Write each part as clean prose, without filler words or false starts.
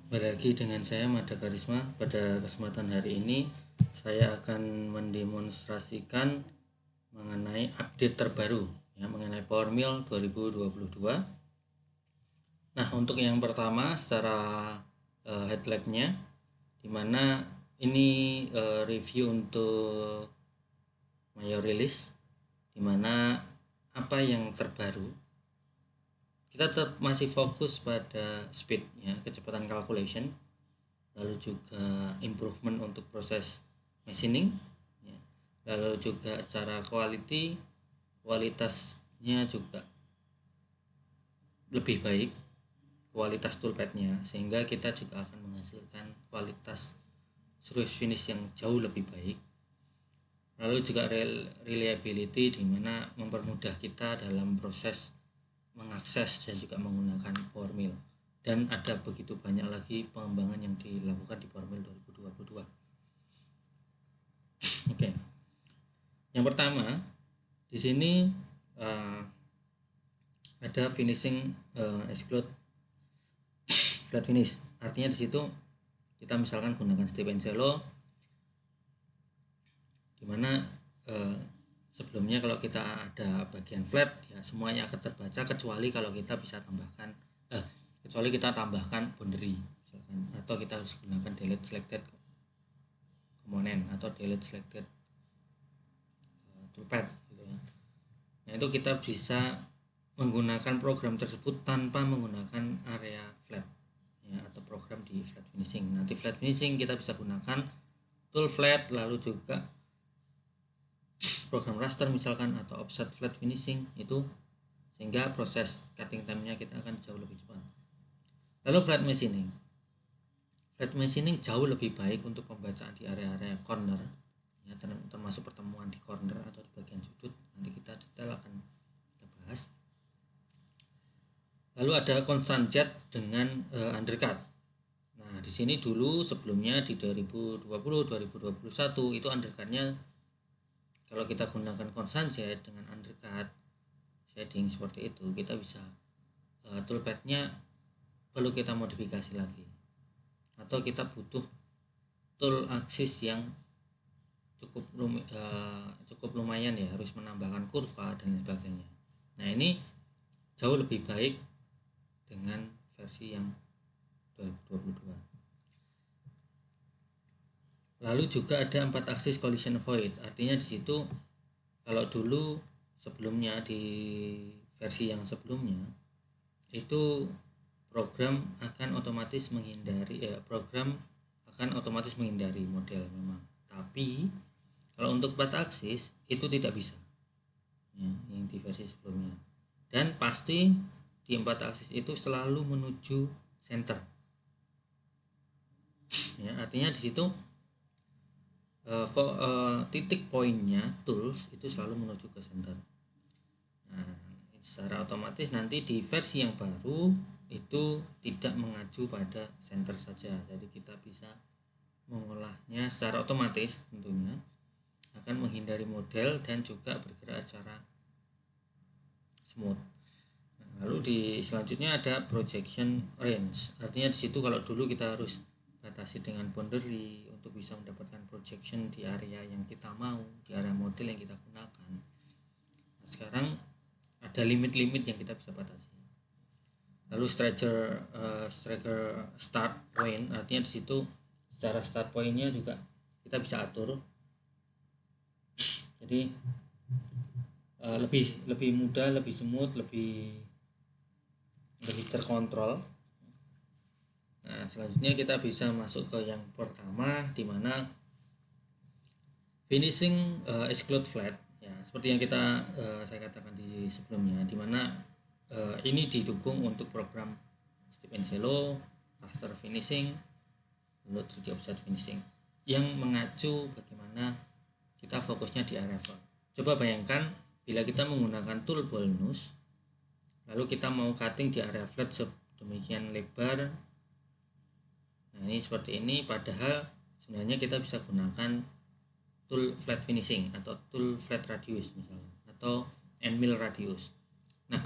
Kembali lagi dengan saya Mada Karisma. Pada kesempatan hari ini saya akan mendemonstrasikan mengenai update terbaru ya, mengenai Power Mill 2022. Nah, untuk yang pertama secara headlightnya, dimana ini review untuk Mayor Release, dimana apa yang terbaru. Kita tetap masih fokus pada speed ya, kecepatan calculation, lalu juga improvement untuk proses machining ya. Lalu juga secara kualitasnya juga lebih baik, kualitas toolpadnya, sehingga kita juga akan menghasilkan kualitas surface finish yang jauh lebih baik. Lalu juga reliability, di mana mempermudah kita dalam proses mengakses dan juga menggunakan Power Mill. Dan ada begitu banyak lagi pengembangan yang dilakukan di Power Mill 2022. Oke. Yang pertama, di sini ada finishing exclude flat finish. Artinya di situ kita misalkan gunakan Step and Shallow, dimana sebelumnya kalau kita ada bagian flat ya semuanya akan terbaca, kecuali kalau kita bisa tambahkan kecuali kita tambahkan boundary misalkan, atau kita harus gunakan delete selected component atau delete selected toolpad gitu ya. Nah, itu kita bisa menggunakan program tersebut tanpa menggunakan area flat ya, atau program di flat finishing. Nanti flat finishing kita bisa gunakan tool flat, lalu juga program raster misalkan, atau offset flat finishing itu, sehingga proses cutting time-nya kita akan jauh lebih cepat. Lalu flat machining jauh lebih baik untuk pembacaan di area-area corner ya, termasuk pertemuan di corner atau di bagian sudut. Nanti kita detail akan kita bahas. Lalu ada constant jet dengan undercut. Nah, di sini dulu sebelumnya di 2020 2021 itu undercutnya, kalau kita gunakan constant jet dengan undercut shading seperti itu, kita bisa toolpadnya perlu kita modifikasi lagi, atau kita butuh tool axis yang cukup lumayan ya, harus menambahkan kurva dan sebagainya. Nah, ini jauh lebih baik dengan versi yang 2022. Lalu juga ada 4 axis collision avoid. Artinya di situ kalau dulu sebelumnya di versi yang sebelumnya itu program akan otomatis menghindari model memang. Tapi kalau untuk 4 axis itu tidak bisa ya, yang di versi sebelumnya. Dan pasti di 4 axis itu selalu menuju center ya, artinya di situ titik poinnya tools itu selalu menuju ke center. Nah, secara otomatis nanti di versi yang baru itu tidak mengacu pada center saja, jadi kita bisa mengolahnya secara otomatis, tentunya akan menghindari model dan juga bergerak secara smooth. Nah, lalu di selanjutnya ada projection range. Artinya di situ kalau dulu kita harus batasi dengan boundary untuk bisa mendapatkan projection di area yang kita mau, di area model yang kita gunakan. Nah, sekarang ada limit-limit yang kita bisa batasi. Lalu striker start point, artinya di situ secara start pointnya juga kita bisa atur, jadi lebih mudah, lebih smooth, lebih terkontrol. Nah, selanjutnya kita bisa masuk ke yang pertama, di mana finishing exclude flat ya, seperti yang saya katakan di sebelumnya, di mana ini didukung untuk program Step and Shallow, raster finishing, lalu 3D offset finishing yang mengacu bagaimana kita fokusnya di area flat. Coba bayangkan bila kita menggunakan tool bonus, lalu kita mau cutting di area flat sedemikian lebar. Nah, ini seperti ini, padahal sebenarnya kita bisa gunakan tool flat finishing atau tool flat radius misalnya, atau end mill radius. Nah,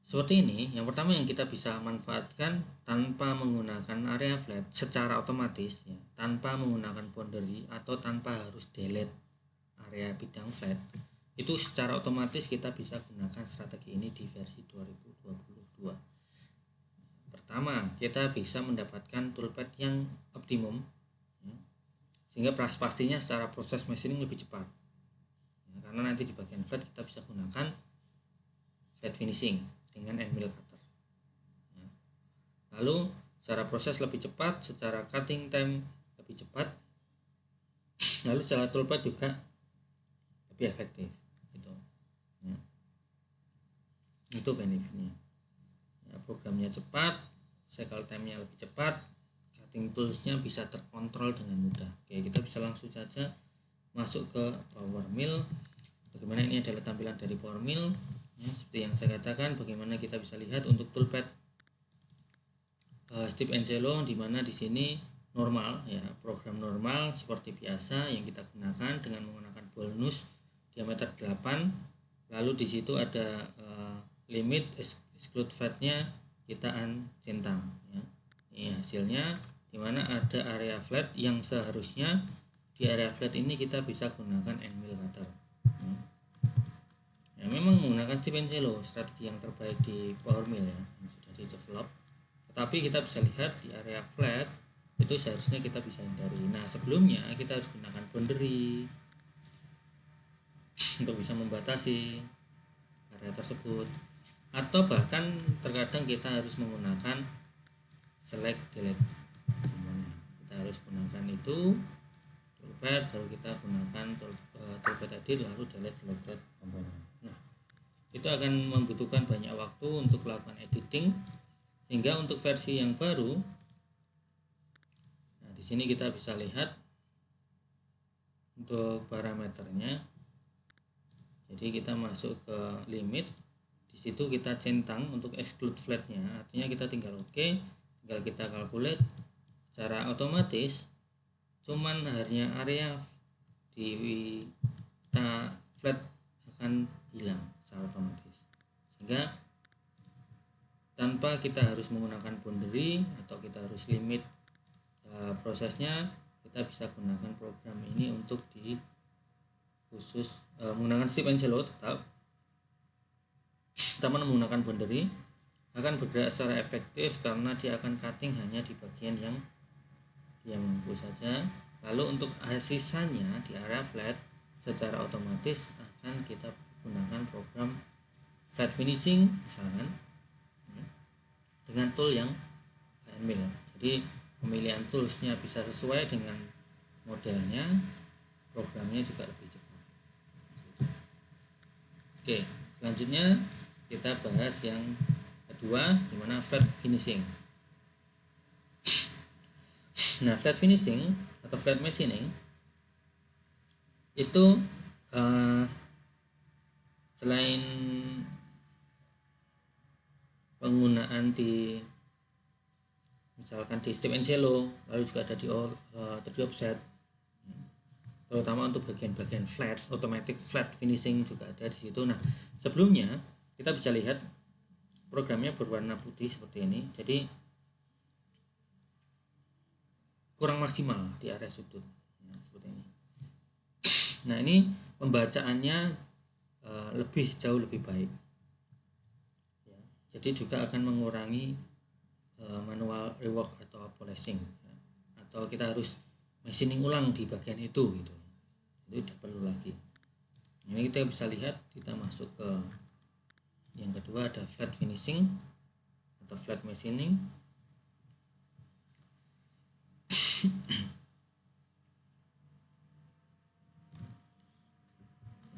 seperti ini, yang pertama yang kita bisa manfaatkan tanpa menggunakan area flat secara otomatis ya, tanpa menggunakan boundary atau tanpa harus delete area bidang flat, itu secara otomatis kita bisa gunakan strategi ini di versi 2022. Pertama, kita bisa mendapatkan toolpath yang optimum ya, sehingga pastinya secara proses machining lebih cepat ya, karena nanti di bagian flat kita bisa gunakan flat finishing dengan end mill cutter ya. Lalu secara proses lebih cepat, secara cutting time lebih cepat, lalu secara toolpath juga lebih efektif gitu ya. Itu benefitnya ya, programnya cepat, cycle time-nya lebih cepat, cutting tools-nya bisa terkontrol dengan mudah. Oke, kita bisa langsung saja masuk ke power mill. Bagaimana ini adalah tampilan dari power mill ya, seperti yang saya katakan, bagaimana kita bisa lihat untuk toolpath Step and Cello, di mana di sini normal ya, program normal seperti biasa yang kita gunakan dengan menggunakan bonus diameter 8. Lalu di situ ada limit exclude flat-nya kita centang ya. Ini hasilnya, di mana ada area flat yang seharusnya di area flat ini kita bisa gunakan end mill cutter ya. Memang menggunakan Step and Cello strategi yang terbaik di power mill ya, yang sudah di develop. Tetapi kita bisa lihat di area flat itu seharusnya kita bisa hindari. Nah, sebelumnya kita harus gunakan boundary untuk bisa membatasi area tersebut, atau bahkan terkadang kita harus menggunakan select delete component. Kita harus gunakan itu toolpath, baru kita gunakan toolpath edit, lalu delete selected component. Nah, itu akan membutuhkan banyak waktu untuk melakukan editing, sehingga untuk versi yang baru, nah di sini kita bisa lihat untuk parameternya. Jadi kita masuk ke limit, di situ kita centang untuk exclude flatnya, artinya kita tinggal oke, tinggal kita calculate secara otomatis. Cuman hanya area di flat akan hilang secara otomatis, sehingga tanpa kita harus menggunakan boundary atau kita harus limit prosesnya, kita bisa gunakan program ini untuk di khusus menggunakan Step and Cello tetap, teman menggunakan boundary akan bergerak secara efektif karena dia akan cutting hanya di bagian yang dia mampu saja. Lalu untuk sisanya di area flat secara otomatis akan kita gunakan program flat finishing misalkan dengan tool yang end mill. Jadi pemilihan toolsnya bisa sesuai dengan modelnya, programnya juga lebih cepat. Oke, selanjutnya kita bahas yang kedua, di mana flat finishing. Nah, flat finishing atau flat machining itu selain penggunaan di misalkan di Step and Cello, lalu juga ada di 3D offset, terutama untuk bagian-bagian flat, automatic flat finishing juga ada di situ. Nah, sebelumnya kita bisa lihat programnya berwarna putih seperti ini, jadi kurang maksimal di area sudut ya, seperti ini. Nah, ini pembacaannya jauh lebih baik ya. Jadi juga akan mengurangi manual rework atau polishing ya. Atau kita harus machining ulang di bagian itu gitu, itu tidak perlu lagi. Ini kita bisa lihat, kita masuk ke yang kedua, ada flat finishing atau flat machining.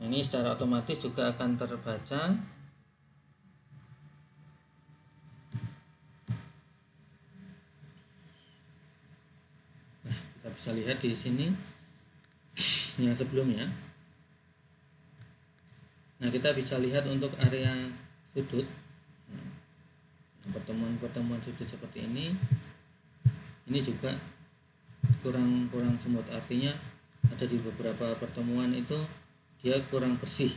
Ini secara otomatis juga akan terbaca kita bisa lihat di sini yang sebelumnya. Nah, kita bisa lihat untuk area sudut, pertemuan sudut seperti ini juga kurang smooth, artinya ada di beberapa pertemuan itu dia kurang bersih,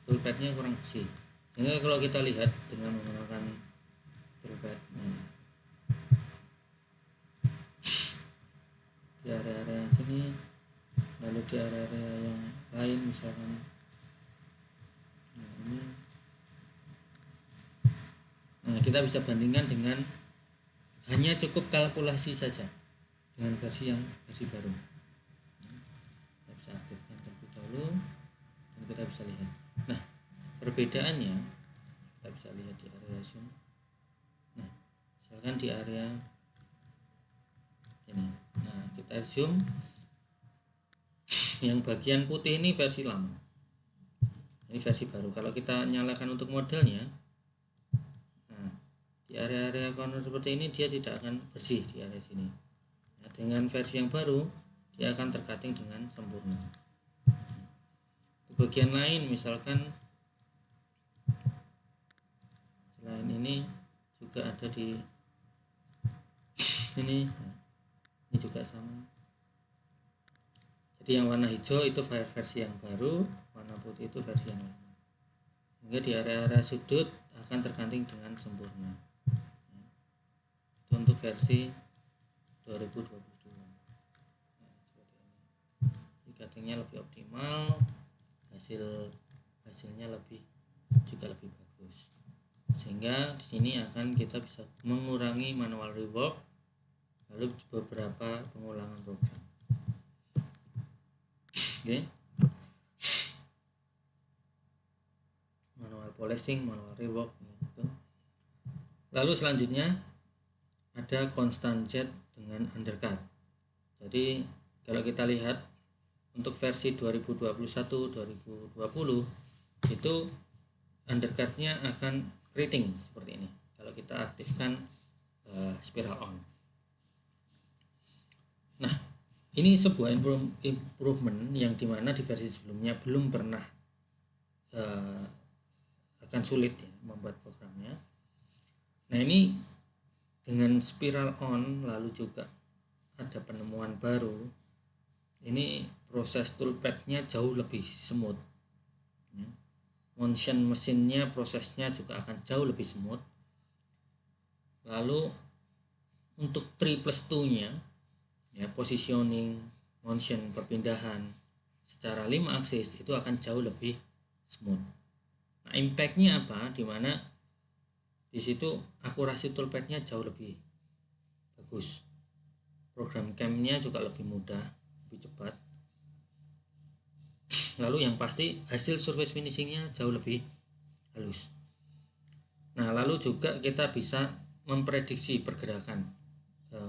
toolpathnya kurang bersih. Sehingga kalau kita lihat dengan menggunakan toolpath di area-area yang lain misalkan ini. Nah, kita bisa bandingkan dengan hanya cukup kalkulasi saja dengan versi baru. Kita bisa aktifkan terlebih dahulu dan kita bisa lihat. Nah, perbedaannya kita bisa lihat di area zoom. Nah, misalkan di area ini. Nah, kita zoom. Yang bagian putih ini versi lama. Ini versi baru. Kalau kita nyalakan untuk modelnya, nah, di area-area corner seperti ini dia tidak akan bersih di area sini. Nah, dengan versi yang baru, dia akan tercutting dengan sempurna. Di bagian lain, misalkan selain ini juga ada di sini. Nah, ini juga sama. Jadi yang warna hijau itu versi yang baru, warna putih itu versi yang lama. Sehingga di area-area sudut akan tercutting dengan sempurna. Itu untuk versi 2022. Nah, seperti ini. Jadi cuttingnya lebih optimal, hasilnya juga lebih bagus. Sehingga di sini akan kita bisa mengurangi manual rework, lalu beberapa pengulangan program. Oke. Manual polishing, manual rework gitu. Lalu selanjutnya ada constant jet dengan undercut. Jadi kalau kita lihat untuk versi 2021-2020 itu undercutnya akan keriting seperti ini kalau kita aktifkan spiral on. Nah, ini sebuah improvement yang dimana di versi sebelumnya belum pernah akan sulit ya membuat programnya. Nah, ini dengan spiral on lalu juga ada penemuan baru. Ini proses toolpadnya jauh lebih smooth. Motion mesinnya prosesnya juga akan jauh lebih smooth. Lalu untuk 3+2-nya ya, positioning, motion, perpindahan secara 5 aksis itu akan jauh lebih smooth. Nah, impact-nya apa? Dimana di situ akurasi toolpadnya jauh lebih bagus. Program cam-nya juga lebih mudah, lebih cepat. Lalu yang pasti hasil surface finishingnya jauh lebih halus. Nah, lalu juga kita bisa memprediksi pergerakan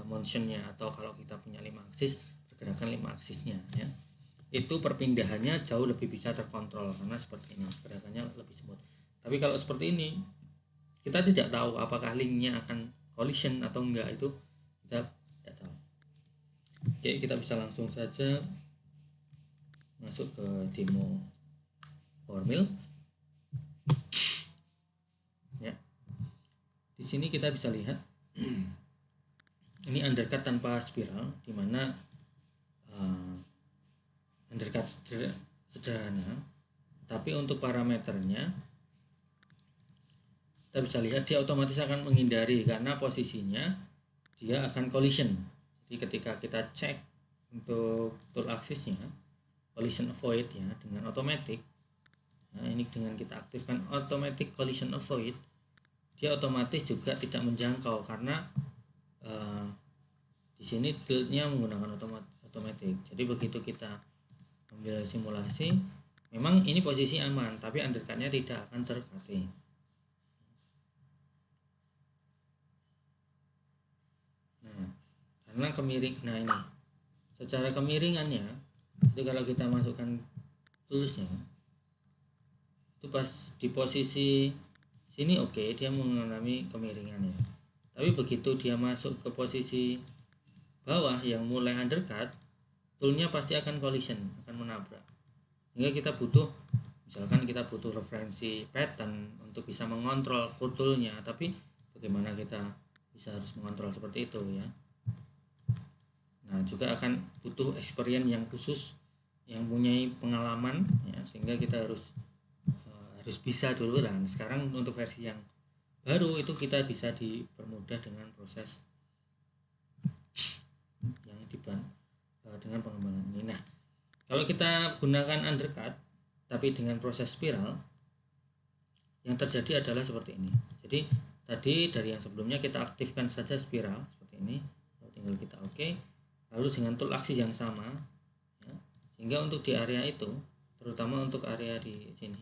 motionnya, atau kalau kita punya 5 aksis, pergerakan 5 aksisnya ya. Itu perpindahannya jauh lebih bisa terkontrol karena seperti ini, gerakannya lebih smooth. Tapi kalau seperti ini kita tidak tahu apakah linknya akan collision atau enggak, itu kita tidak tahu. Oke, kita bisa langsung saja masuk ke demo Power Mill. Ya. Di sini kita bisa lihat ini undercut tanpa spiral, di mana undercut sederhana, tapi untuk parameternya kita bisa lihat dia otomatis akan menghindari karena posisinya dia akan collision. Jadi ketika kita cek untuk tool aksisnya collision avoid ya dengan automatic. Nah, ini dengan kita aktifkan automatic collision avoid, dia otomatis juga tidak menjangkau karena di sini tiltnya menggunakan automatic. Jadi begitu kita ambil simulasi, memang ini posisi aman, tapi undercutnya tidak akan tercutting. Nah, karena nah ini secara kemiringannya itu kalau kita masukkan toolsnya itu pas di posisi sini oke, dia mengalami kemiringannya. Tapi begitu dia masuk ke posisi bawah yang mulai undercut, toolnya pasti akan collision, akan menabrak. Sehingga kita butuh, misalkan kita butuh referensi pattern untuk bisa mengontrol toolnya, tapi bagaimana kita bisa harus mengontrol seperti itu ya. Nah, juga akan butuh experience yang khusus, yang punya pengalaman ya, sehingga kita harus bisa dulu. Dan sekarang untuk versi yang baru itu kita bisa dipermudah dengan proses yang dengan pengembangan ini. Nah, Kalau kita gunakan undercut tapi dengan proses spiral, yang terjadi adalah seperti ini. Jadi tadi dari yang sebelumnya kita aktifkan saja spiral seperti ini, tinggal kita oke, lalu dengan tool aksis yang sama ya, sehingga untuk di area itu, terutama untuk area di sini,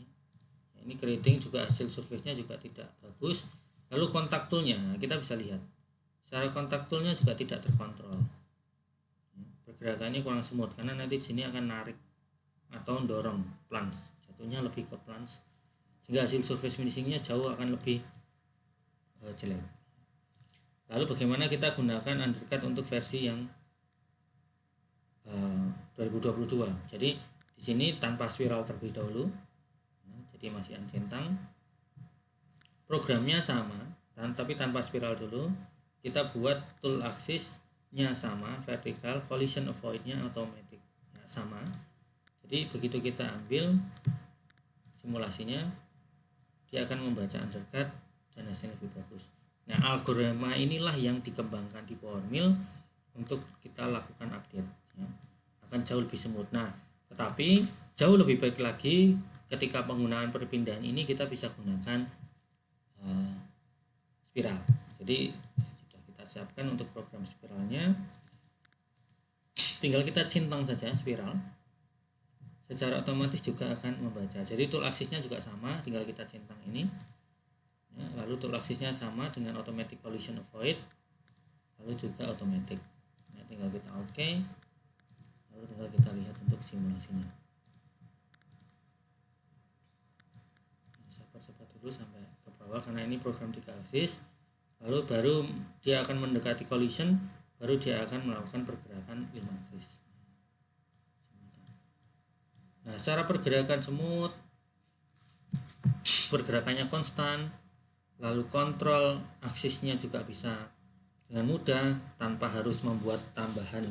ini keriting juga hasil surface-nya juga tidak bagus. Lalu kontak toolnya kita bisa lihat, secara kontak toolnya juga tidak terkontrol, pergerakannya kurang smooth karena nanti di sini akan narik atau dorong plunge, jatuhnya lebih ke plunge, sehingga hasil surface finishingnya jauh akan lebih jelek. Lalu bagaimana kita gunakan undercut untuk versi yang 2022? Jadi di sini tanpa spiral terlebih dahulu, jadi masih uncentang. Programnya sama, tapi tanpa spiral dulu. Kita buat tool axis-nya sama, vertikal, collision avoid-nya automatic ya, sama. Jadi begitu kita ambil simulasinya, dia akan membaca undercut dan hasilnya lebih bagus. Nah, algoritma inilah yang dikembangkan di PowerMill untuk kita lakukan update ya. Akan jauh lebih smooth. Nah, tetapi jauh lebih baik lagi ketika penggunaan perpindahan ini kita bisa gunakan spiral. Jadi sudah kita siapkan untuk program spiralnya, tinggal kita centang saja spiral, secara otomatis juga akan membaca. Jadi tool axisnya juga sama, tinggal kita centang ini ya, lalu tool axisnya sama dengan automatic collision avoid, lalu juga automatic ya, tinggal kita oke, lalu tinggal kita lihat untuk simulasinya. Sabar dulu sampai ke bawah karena ini program 3 aksis, lalu baru dia akan mendekati collision, baru dia akan melakukan pergerakan 5 aksis. Nah, secara pergerakan smooth, pergerakannya konstan, lalu kontrol aksisnya juga bisa dengan mudah tanpa harus membuat tambahan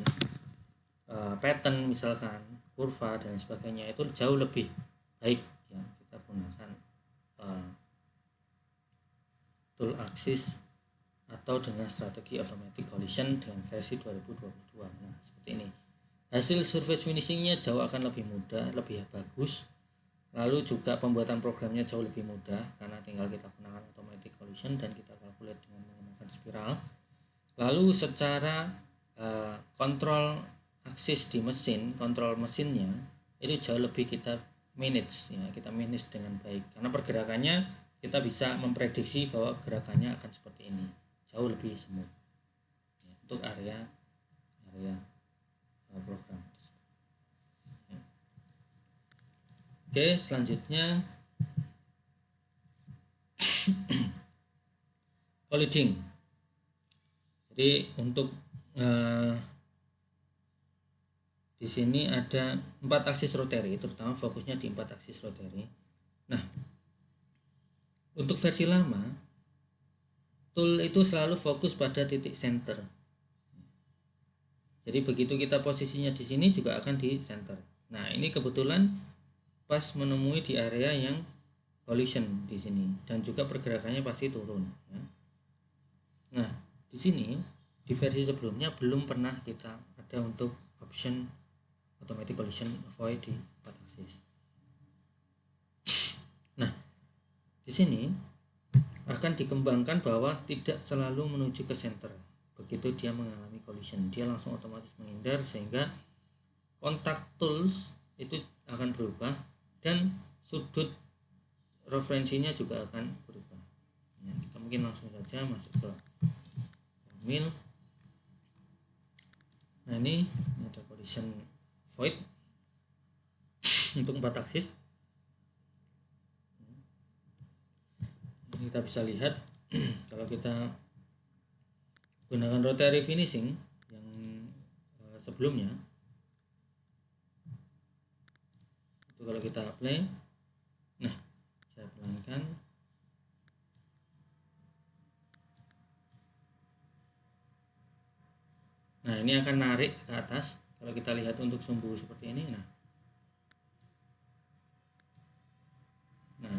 pattern misalkan kurva dan sebagainya, itu jauh lebih baik ya kita gunakan tool axis atau dengan strategi automatic collision dengan versi 2022. Nah, seperti ini. Hasil surface finishingnya jauh akan lebih mudah, lebih bagus. Lalu juga pembuatan programnya jauh lebih mudah karena tinggal kita gunakan automatic collision dan kita calculate dengan menggunakan spiral. Lalu secara kontrol aksis di mesin, kontrol mesinnya itu jauh lebih kita manage ya, kita manage dengan baik karena pergerakannya kita bisa memprediksi bahwa gerakannya akan seperti ini, jauh lebih smooth ya, untuk area program. Oke, selanjutnya colliding. Jadi untuk di sini ada 4 aksis rotary, terutama fokusnya di 4 aksis rotary. Nah, untuk versi lama, tool itu selalu fokus pada titik center. Jadi begitu kita posisinya di sini juga akan di center. Nah, ini kebetulan pas menemui di area yang collision di sini dan juga pergerakannya pasti turun ya. Nah, di sini di versi sebelumnya belum pernah kita ada untuk option automatic collision avoid di 4 aksis. Nah, di sini akan dikembangkan bahwa tidak selalu menuju ke center. Begitu dia mengalami collision, dia langsung otomatis menghindar sehingga kontak tools itu akan berubah dan sudut referensinya juga akan berubah ya, kita mungkin langsung saja masuk ke mil. Nah, ini ada collision void untuk 4 aksis. Ini kita bisa lihat kalau kita gunakan rotary finishing yang sebelumnya itu kalau kita apply, nah saya pelankan, nah ini akan narik ke atas kalau kita lihat untuk sumbu seperti ini. Nah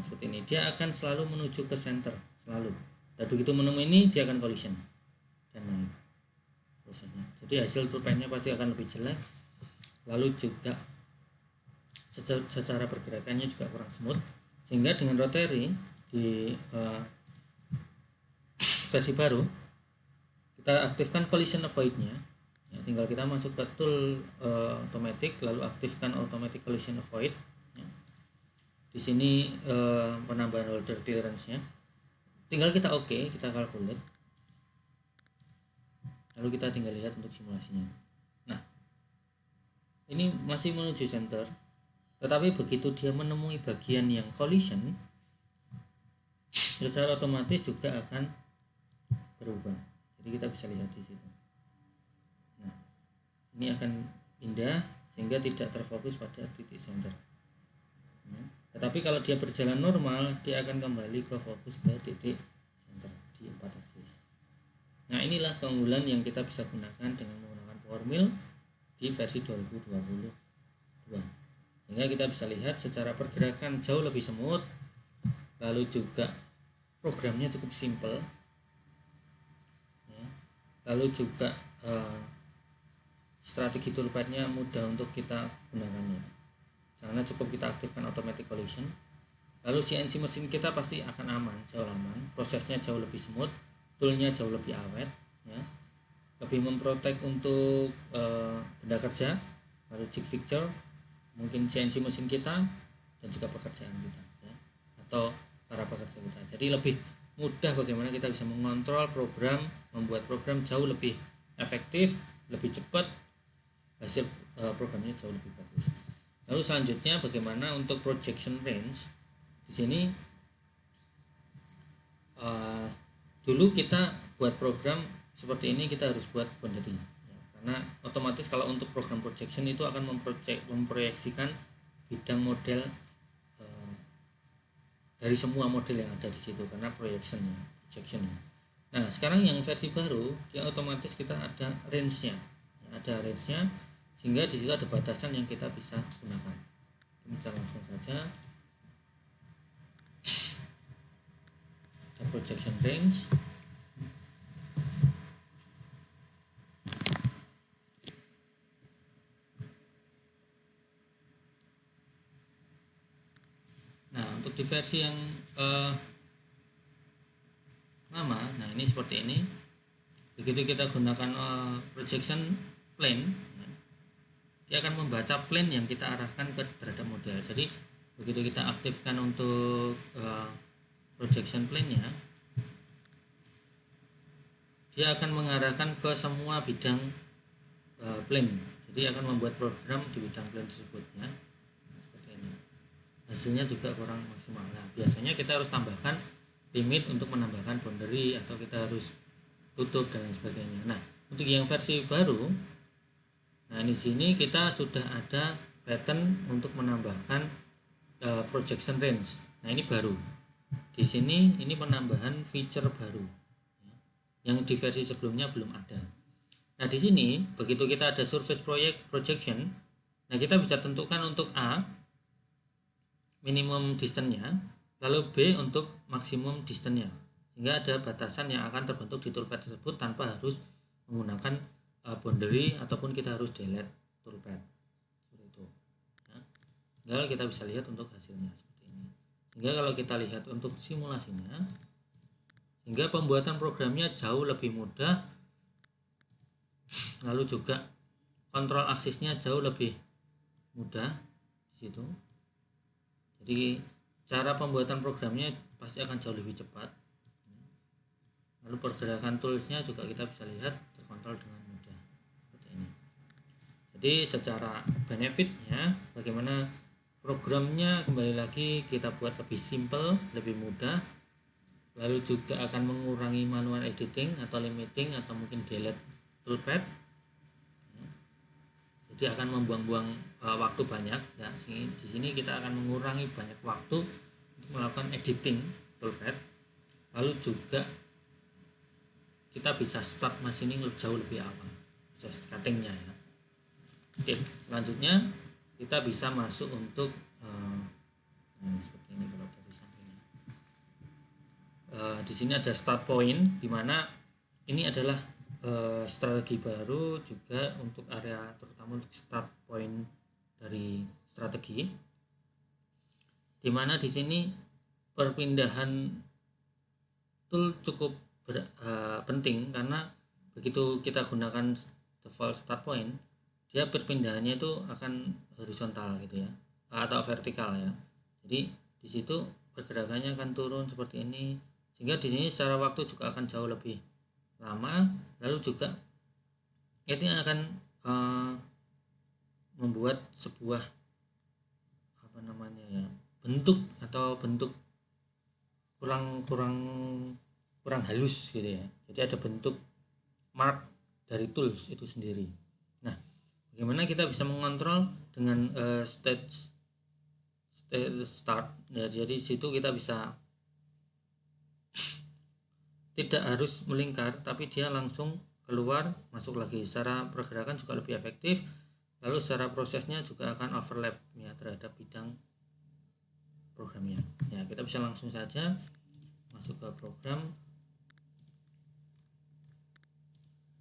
seperti ini, dia akan selalu menuju ke center selalu, dan begitu menemui ini dia akan collision dan naik prosesnya. Jadi hasil turbine-nya pasti akan lebih jelek. Lalu juga secara pergerakannya juga kurang smooth, sehingga dengan rotary di versi baru kita aktifkan collision avoid-nya. Ya, tinggal kita masuk ke tool automatic, lalu aktifkan automatic collision avoid. Ya. Di sini penambahan holder clearance-nya. Tinggal kita kita calculate. Lalu kita tinggal lihat untuk simulasinya. Nah, ini masih menuju center, tetapi begitu dia menemui bagian yang collision, secara otomatis juga akan berubah. Jadi kita bisa lihat di situ. Nah, ini akan pindah sehingga tidak terfokus pada titik center. Tetapi kalau dia berjalan normal, dia akan kembali ke fokus ke titik center di 4 aksis. Nah, inilah keunggulan yang kita bisa gunakan dengan menggunakan Power Mill di versi 2022. Sehingga kita bisa lihat secara pergerakan jauh lebih smooth, lalu juga programnya cukup simple, ya. Lalu juga strategi toolpad-nya mudah untuk kita gunakannya, karena cukup kita aktifkan automatic collision. Lalu CNC mesin kita pasti akan jauh aman, prosesnya jauh lebih smooth, toolnya jauh lebih awet, ya. Lebih memprotek untuk benda kerja, lalu jig fixture, mungkin CNC mesin kita dan juga pekerjaan kita, ya, atau para pekerja kita. Jadi lebih mudah bagaimana kita bisa mengontrol program, membuat program jauh lebih efektif, lebih cepat, hasil programnya jauh lebih bagus. Lalu selanjutnya bagaimana untuk projection range. Di sini dulu kita buat program seperti ini kita harus buat boundary, ya, karena otomatis kalau untuk program projection itu akan memproyeksikan bidang model dari semua model yang ada di situ, karena projectionnya. Nah, sekarang yang versi baru dia otomatis kita ada range-nya, ya, sehingga di situ ada batasan yang kita bisa gunakan. Kita langsung saja ada projection range. Nah, untuk di versi yang lama, nah ini seperti ini. Begitu kita gunakan projection plane, ya, dia akan membaca plane yang kita arahkan ke terhadap model. Jadi begitu kita aktifkan untuk projection plane-nya, dia akan mengarahkan ke semua bidang plane. Jadi akan membuat program di bidang plane tersebut, ya. Nah, seperti ini. Hasilnya juga kurang maksimal. Nah, biasanya kita harus tambahkan limit untuk menambahkan boundary, atau kita harus tutup dan lain sebagainya. Nah, untuk yang versi baru, nah di sini kita sudah ada pattern untuk menambahkan projection range. Nah, ini baru. Di sini ini penambahan feature baru, ya, yang di versi sebelumnya belum ada. Nah, di sini begitu kita ada surface projection, nah kita bisa tentukan untuk A minimum distance-nya, lalu B untuk maksimum distance-nya, sehingga ada batasan yang akan terbentuk di toolpad tersebut tanpa harus menggunakan boundary ataupun kita harus delete toolpad seperti itu, ya. Tinggal kita bisa lihat untuk hasilnya seperti ini. Sehingga kalau kita lihat untuk simulasinya, sehingga pembuatan programnya jauh lebih mudah, lalu juga kontrol aksisnya jauh lebih mudah di situ. Jadi cara pembuatan programnya pasti akan jauh lebih cepat. Lalu pergerakan toolsnya juga kita bisa lihat terkontrol dengan mudah seperti ini. Jadi secara benefitnya, bagaimana programnya kembali lagi kita buat lebih simple, lebih mudah, lalu juga akan mengurangi manual editing atau limiting atau mungkin delete toolpad. Jadi akan membuang-buang waktu banyak, ya. Di sini kita akan mengurangi banyak waktu untuk melakukan editing toolpad. Lalu juga kita bisa start machining jauh lebih awal, proses cuttingnya, ya. Oke, selanjutnya kita bisa masuk untuk seperti ini kalau dari sampingnya. Di sini ada start point, dimana ini adalah strategi baru juga untuk area, terutama untuk start point dari strategi. dimana di sini perpindahan tool cukup penting, karena begitu kita gunakan default start point, dia perpindahannya itu akan horizontal gitu ya, atau vertikal ya. Jadi di situ pergerakannya akan turun seperti ini, sehingga di sini secara waktu juga akan jauh lebih lama. Lalu juga ini akan membuat sebuah bentuk kurang halus gitu ya. Jadi ada bentuk mark dari tools itu sendiri. Nah, bagaimana kita bisa mengontrol dengan stage start ya. Jadi situ kita bisa tidak harus melingkar, tapi dia langsung keluar masuk lagi. Secara pergerakan juga lebih efektif. Lalu secara prosesnya juga akan overlap ya terhadap bidang programnya. Ya, kita bisa langsung saja masuk ke program.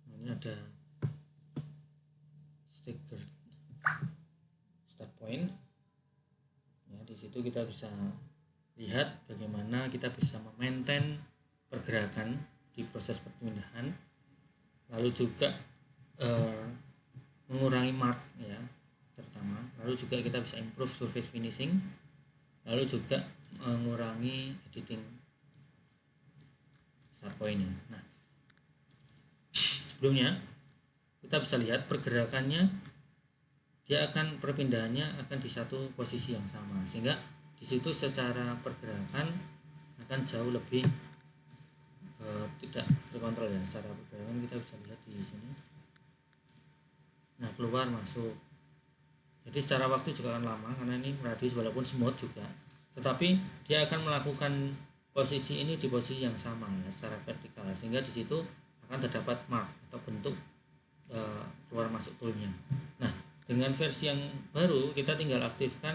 Ini ada sticker start point. Ya, di situ kita bisa lihat bagaimana kita bisa memaintain pergerakan di proses perpindahan. Lalu juga mengurangi mark ya terutama. Lalu juga kita bisa improve surface finishing. Lalu juga mengurangi editing start point-nya. Nah, sebelumnya kita bisa lihat pergerakannya, dia akan perpindahannya akan di satu posisi yang sama, sehingga di situ secara pergerakan akan jauh lebih tidak terkontrol ya. Secara pergerakan kita bisa lihat di sini. Nah, keluar masuk. Jadi secara waktu juga akan lama karena ini radius walaupun smooth juga, tetapi dia akan melakukan posisi ini di posisi yang sama ya secara vertikal, sehingga di situ akan terdapat mark atau bentuk keluar masuk toolnya. Nah, dengan versi yang baru kita tinggal aktifkan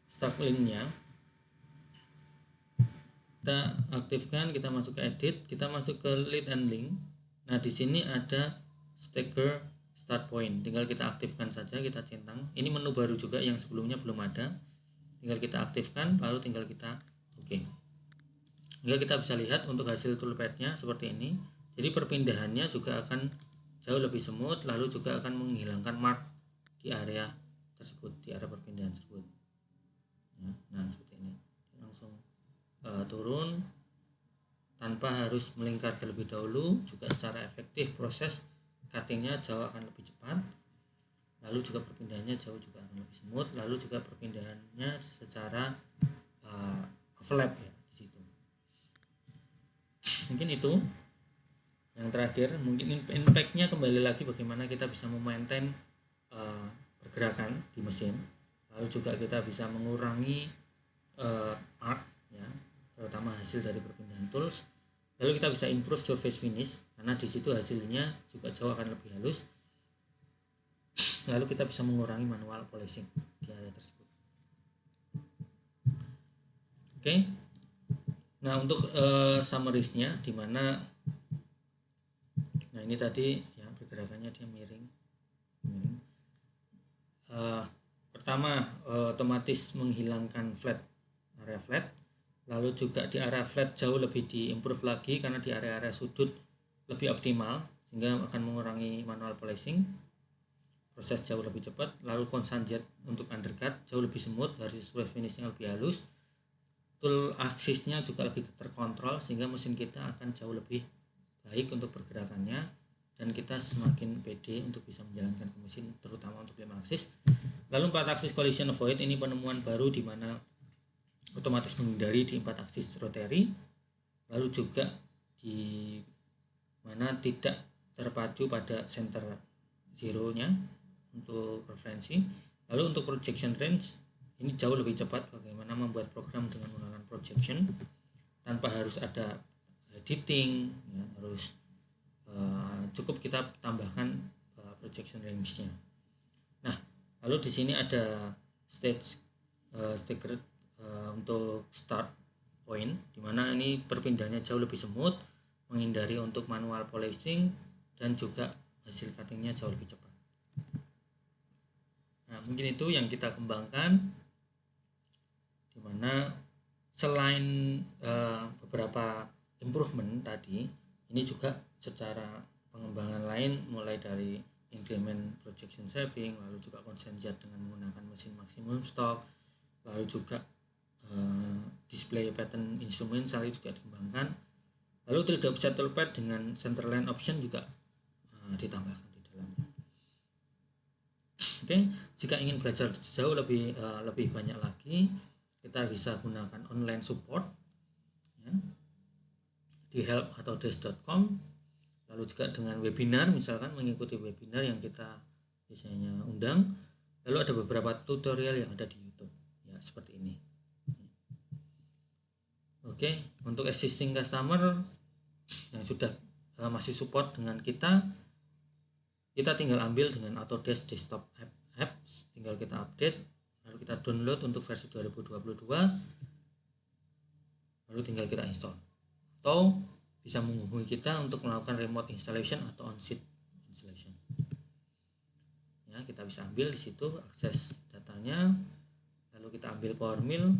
start link-nya. Kita aktifkan, kita masuk ke edit, kita masuk ke lead and link. Nah, di sini ada stagger start point, tinggal kita aktifkan saja, kita centang. Ini menu baru juga yang sebelumnya belum ada, tinggal kita aktifkan, lalu tinggal kita oke. Hingga kita bisa lihat untuk hasil toolpad-nya seperti ini. Jadi perpindahannya juga akan jauh lebih smooth, lalu juga akan menghilangkan mark di area tersebut, di area perpindahan tersebut ya. Nah, seperti ini langsung turun tanpa harus melingkar terlebih dahulu. Juga secara efektif proses cuttingnya jauh akan lebih cepat, lalu juga perpindahannya jauh juga akan lebih smooth, lalu juga perpindahannya secara overlap ya di situ. Mungkin itu yang terakhir. Mungkin impact-nya kembali lagi bagaimana kita bisa memaintain pergerakan di mesin, lalu juga kita bisa mengurangi arc ya, terutama hasil dari perpindahan tools. Lalu kita bisa improve surface finish karena di situ hasilnya juga jauh akan lebih halus. Lalu kita bisa mengurangi manual polishing di area tersebut. Oke. Nah, untuk summaries-nya di mana ini tadi ya pergerakannya dia miring. Pertama, otomatis menghilangkan area flat. Lalu juga di area flat jauh lebih diimprove lagi karena di area-area sudut lebih optimal, sehingga akan mengurangi manual polishing. Proses jauh lebih cepat. Lalu constant jet untuk undercut jauh lebih smooth, dari surface finishnya lebih halus. Tool aksisnya juga lebih terkontrol, sehingga mesin kita akan jauh lebih baik untuk pergerakannya, dan kita semakin pede untuk bisa menjalankan ke mesin, terutama untuk 5 aksis. Lalu 4 aksis collision avoid, ini penemuan baru di mana otomatis menghindari di 4 aksis rotary, lalu juga di mana tidak terpacu pada center zero nya untuk referensi. Lalu untuk projection range ini jauh lebih cepat, bagaimana membuat program dengan menggunakan projection tanpa harus ada editing ya, harus cukup kita tambahkan projection range-nya. Nah, lalu di sini ada stagger untuk start point, dimana ini perpindahannya jauh lebih smooth, menghindari untuk manual polishing, dan juga hasil cuttingnya jauh lebih cepat. mungkin itu yang kita kembangkan, dimana selain beberapa improvement tadi, ini juga secara pengembangan lain mulai dari increment projection saving, lalu juga consent dengan menggunakan mesin maksimum stock, lalu juga display pattern instrument selalu juga dikembangkan, lalu trade option settle pad dengan center line option juga ditambahkan di dalamnya. Oke, jika ingin belajar jauh lebih banyak lagi, kita bisa gunakan online support ya, di help atau desk.com, lalu juga dengan webinar, misalkan mengikuti webinar yang kita biasanya undang, lalu ada beberapa tutorial yang ada di YouTube ya, seperti ini. Oke, untuk existing customer yang sudah masih support dengan kita tinggal ambil dengan Autodesk Desktop Apps, tinggal kita update, lalu kita download untuk versi 2022, lalu tinggal kita install, atau bisa menghubungi kita untuk melakukan remote installation atau on-site installation. Ya, kita bisa ambil di situ akses datanya, lalu kita ambil Power Mill,